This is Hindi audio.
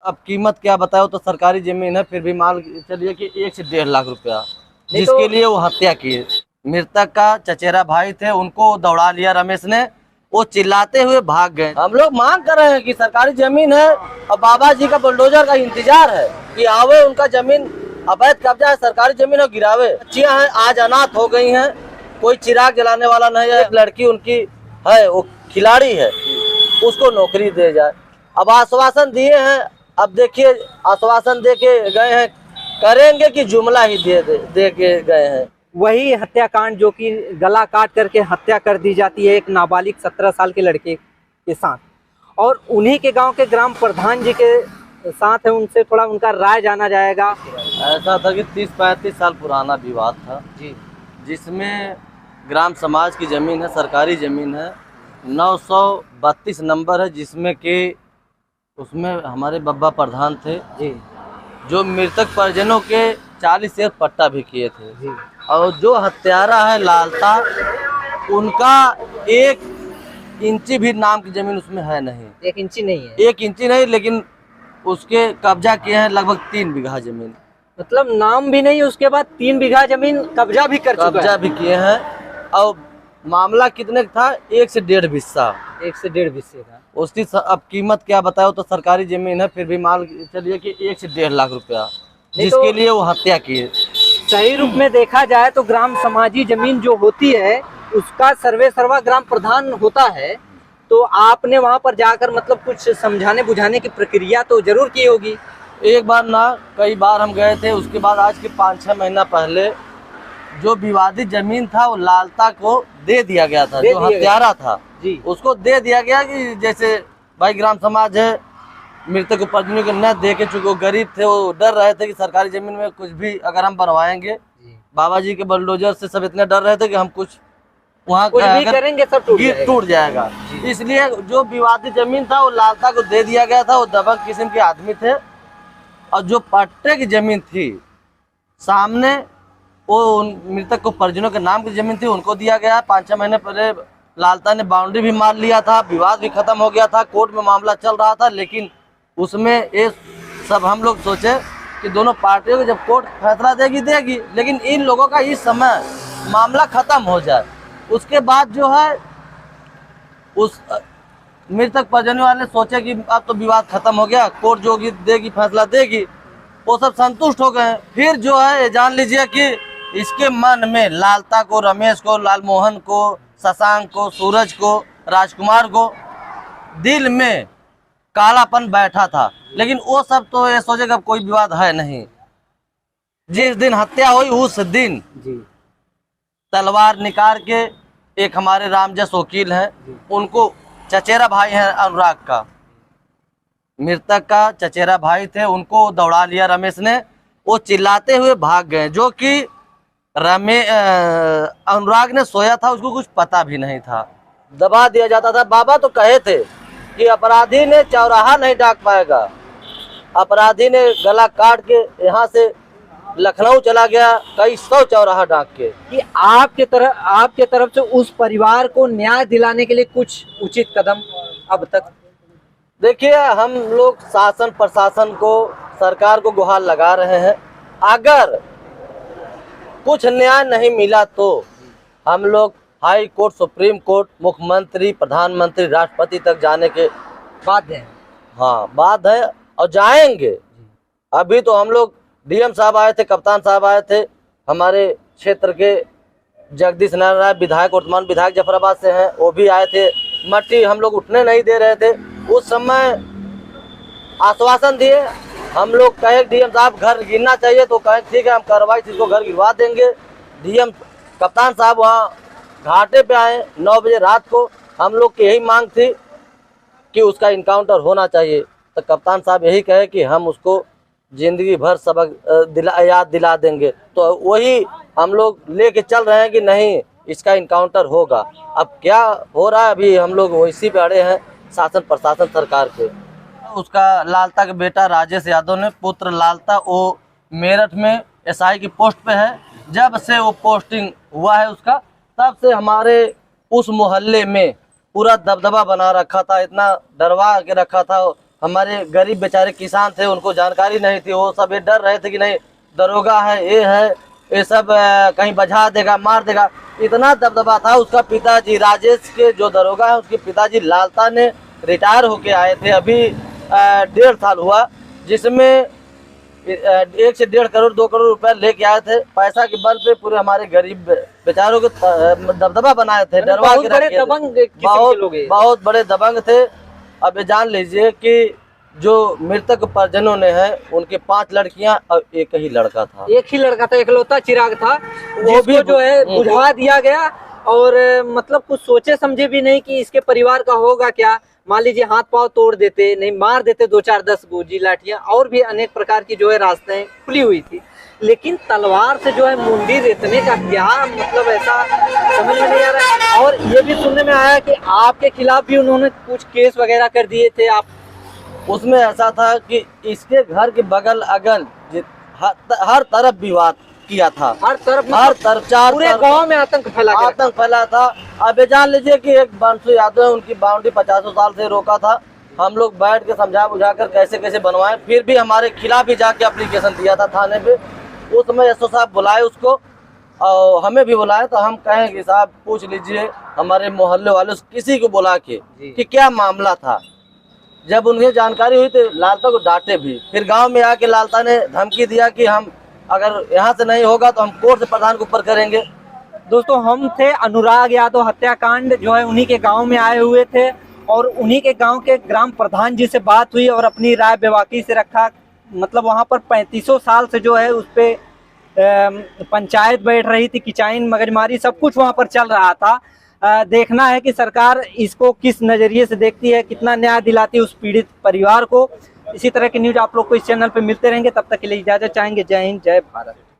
अब कीमत क्या बताओ, तो सरकारी जमीन है, फिर भी मान चलिए कि 1 से 1.5 लाख रुपया, जिसके लिए वो हत्या की। मृतक का चचेरा भाई थे, उनको दौड़ा लिया रमेश ने, वो चिल्लाते हुए भाग गए। हम लोग मांग कर रहे हैं कि सरकारी जमीन है और बाबा जी का बुलडोजर का इंतजार है कि आवे, उनका जमीन अवैध कब्जा है, सरकारी जमीन है, गिरावे। बच्चियां हैं आज अनाथ हो गई हैं, कोई चिराग जलाने वाला नहीं है। एक लड़की उनकी है, वो खिलाड़ी है, उसको नौकरी दे जाए। अब आश्वासन दिए हैं, अब देखिए आश्वासन दे के गए हैं, करेंगे कि जुमला ही दे के गए हैं। वही हत्याकांड जो कि गला काट करके हत्या कर दी जाती है एक नाबालिग 17 साल के लड़के के साथ, और उन्हीं के गांव के ग्राम प्रधान जी के साथ है, उनसे थोड़ा उनका राय जाना जाएगा। ऐसा था कि 30-35 साल पुराना विवाद था जी, जिसमें ग्राम समाज की ज़मीन है, सरकारी ज़मीन है, 932 नंबर है, जिसमें कि उसमें हमारे बब्बा प्रधान थे जी, जो मृतक परिजनों के 40 एक पट्टा भी किए थे जी। और जो हत्यारा है लालता, उनका 1 इंची भी नाम की ज़मीन उसमें है नहीं। 1 इंची नहीं है? 1 इंची नहीं, लेकिन उसके कब्जा किए हैं लगभग 3 बीघा ज़मीन। मतलब नाम भी नहीं, उसके बाद 3 बीघा जमीन कब्जा भी कर चुका है। कब्जा भी किए हैं। और मामला कितने का था? 1 से 1.5 बिस्सा। 1 से 1.5 बिस्से का। उसकी अब कीमत क्या बताओ, तो सरकारी जमीन है, फिर भी मान चलिए कि 1 से 1.5 लाख रुपया, जिसके लिए वो हत्या किए। सही रूप में देखा जाए तो ग्राम समाजी जमीन जो होती है उसका सर्वे सर्वा ग्राम प्रधान होता है, तो आपने वहां पर जाकर मतलब कुछ समझाने बुझाने की प्रक्रिया तो जरूर की होगी। एक बार ना, कई बार हम गए थे। उसके बाद आज के 5-6 महीना पहले जो विवादित जमीन था वो लालता को दे दिया गया था, जो हत्यारा था जी, उसको दे दिया गया कि जैसे भाई ग्राम समाज है, मृतक परिजनों को न दे के, चूंकि वो गरीब थे, वो डर रहे थे कि सरकारी जमीन में कुछ भी अगर हम बनवाएंगे, बाबा जी के बुलडोजर से सब इतने डर रहे थे कि हम कुछ वहाँ कुछ भी करेंगे सब टूट जाएगा। इसलिए जो विवादित जमीन था वो लालता को दे दिया गया था। वो दबंग किस्म के आदमी थे, और जो पट्टे की जमीन थी सामने, वो उन मृतक को परिजनों के नाम की जमीन थी, उनको दिया गया। 5-6 महीने पहले लालता ने बाउंड्री भी मार लिया था, विवाद भी खत्म हो गया था, कोर्ट में मामला चल रहा था। लेकिन उसमें ये सब हम लोग सोचे कि दोनों पार्टियों को जब कोर्ट फैसला देगी, लेकिन इन लोगों का इस समय मामला खत्म हो जाए, उसके बाद जो है उस मृतक परिजनों वाले सोचे कि अब तो विवाद खत्म हो गया, कोर्ट जो देगी फैसला देगी, वो सब संतुष्ट हो गए। फिर जो है जान लीजिए कि इसके मन में लालता को, रमेश को, लालमोहन को, शशांक को, सूरज को, राजकुमार को दिल में कालापन बैठा था। लेकिन वो सब तो ये सोचे कि अब कोई विवाद है नहीं। जिस दिन हत्या हुई उस दिन जी, तलवार निकाल के, एक हमारे रामजस वकील हैं, उनको चचेरा भाई है अनुराग का, मृतक का चचेरा भाई थे, उनको दौड़ा लिया रमेश ने, वो चिल्लाते हुए भाग गए। जो कि अनुराग ने सोया था, उसको कुछ पता भी नहीं था, दबा दिया जाता था। बाबा तो कहे थे कि अपराधी ने चौराहा नहीं डाक पाएगा, अपराधी ने गला काट के यहाँ से लखनऊ चला गया, कई 100 चौराहा डाक के। कि आपके तरफ से उस परिवार को न्याय दिलाने के लिए कुछ उचित कदम अब तक? देखिए, हम लोग शासन प्रशासन को, सरकार को गुहार लगा रहे हैं। अगर कुछ न्याय नहीं मिला तो हम लोग हाई कोर्ट, सुप्रीम कोर्ट, मुख्यमंत्री, प्रधानमंत्री, राष्ट्रपति तक जाने के बात है। हाँ, बात है, और जाएंगे। अभी तो हम लोग डीएम साहब आए थे, कप्तान साहब आए थे, हमारे क्षेत्र के जगदीश नारायण राय विधायक, वर्तमान विधायक जफराबाद से हैं, वो भी आए थे। मट्टी हम लोग उठने नहीं दे रहे थे, उस समय आश्वासन दिए। हम लोग कहे डीएम साहब घर गिरना चाहिए, तो कहे ठीक है, हम कार्रवाई से इसको घर गिरवा देंगे। डीएम कप्तान साहब वहाँ घाटे पे आए 9 बजे रात को। हम लोग की यही मांग थी कि उसका इनकाउंटर होना चाहिए, तो कप्तान साहब यही कहे कि हम उसको जिंदगी भर सबक याद दिला देंगे। तो वही हम लोग लेके चल रहे हैं कि नहीं, इसका इनकाउंटर होगा। अब क्या हो रहा है, अभी हम लोग इसी पे अड़े हैं, शासन प्रशासन सरकार पे। उसका लालता के बेटा राजेश यादव ने, पुत्र लालता, वो मेरठ में एसआई की पोस्ट पे है। जब से वो पोस्टिंग हुआ है उसका, तब से हमारे उस मोहल्ले में पूरा दबदबा बना रखा था, इतना डरवा के रखा था हमारे गरीब बेचारे किसान थे, उनको जानकारी नहीं थी। वो सब ये डर रहे थे कि नहीं दरोगा है, ये सब कहीं बजा देगा, मार देगा। इतना दबदबा था। उसका पिताजी राजेश के जो दरोगा है, उसके पिताजी लालता ने रिटायर होके आए थे, अभी 1.5 साल हुआ, जिसमें 1 से 1.5 करोड़ 2 करोड़ रुपए लेके आए थे। पैसा के बल पे पूरे हमारे गरीब बेचारों को दबदबा बनाए थे, डरवा के रखे थे। बहुत बड़े दबंग थे। अब ये जान लीजिए कि जो मृतक परिजनों ने है, उनके 5 लड़कियां और एक ही लड़का था। इकलौता चिराग था, वो भी जो है बुझा दिया गया। और मतलब कुछ सोचे समझे भी नहीं कि इसके परिवार का होगा क्या। मान लीजिए हाथ पांव तोड़ देते, नहीं मार देते 2-4-10 गोजी लाठियां, और भी अनेक प्रकार की जो है रास्तें खुली हुई थी। लेकिन तलवार से जो है मुंडी रेतने का क्या मतलब, ऐसा समझ में नहीं आ रहा है। और ये भी सुनने में आया कि आपके खिलाफ भी उन्होंने कुछ केस वगैरह कर दिए थे। आप उसमें ऐसा था कि इसके घर के बगल अगल हर तरफ विवाद किया था, हर तरफ 4 पूरे गांव में आतंक फैला था। अब ये जान लीजिए कि एक बंसु यादव है, उनकी बाउंड्री 50 साल से रोका था। हम लोग बैठ के समझा बुझा कर कैसे कैसे बनवाए, फिर भी हमारे खिलाफ ही जाके एप्लीकेशन दिया था थाने पे। उस समय एसओ साहब बुलाए उसको और हमें भी बुलाए, तो हम कहें कि साहब पूछ लीजिए हमारे मोहल्ले वाले किसी को बुला के कि क्या मामला था। जब उन्हें जानकारी हुई तो लालता को डांटे भी। फिर गांव में आके लालता ने धमकी दिया कि हम अगर यहाँ से नहीं होगा तो हम कोर्ट से प्रधान के ऊपर करेंगे। दोस्तों, हम थे अनुराग यादव हत्याकांड जो है उन्हीं के गांव में आए हुए थे, और उन्हीं के गांव के ग्राम प्रधान जी से बात हुई और अपनी राय बेबाकी से रखा। मतलब वहां पर 3500 साल से जो है उस पे पंचायत बैठ रही थी, किचाइन मगजमारी सब कुछ वहां पर चल रहा था। देखना है कि सरकार इसको किस नज़रिए से देखती है, कितना न्याय दिलाती है उस पीड़ित परिवार को। इसी तरह की न्यूज आप लोग को इस चैनल पे मिलते रहेंगे। तब तक के लिए इजाजत चाहेंगे। जय हिंद, जय भारत।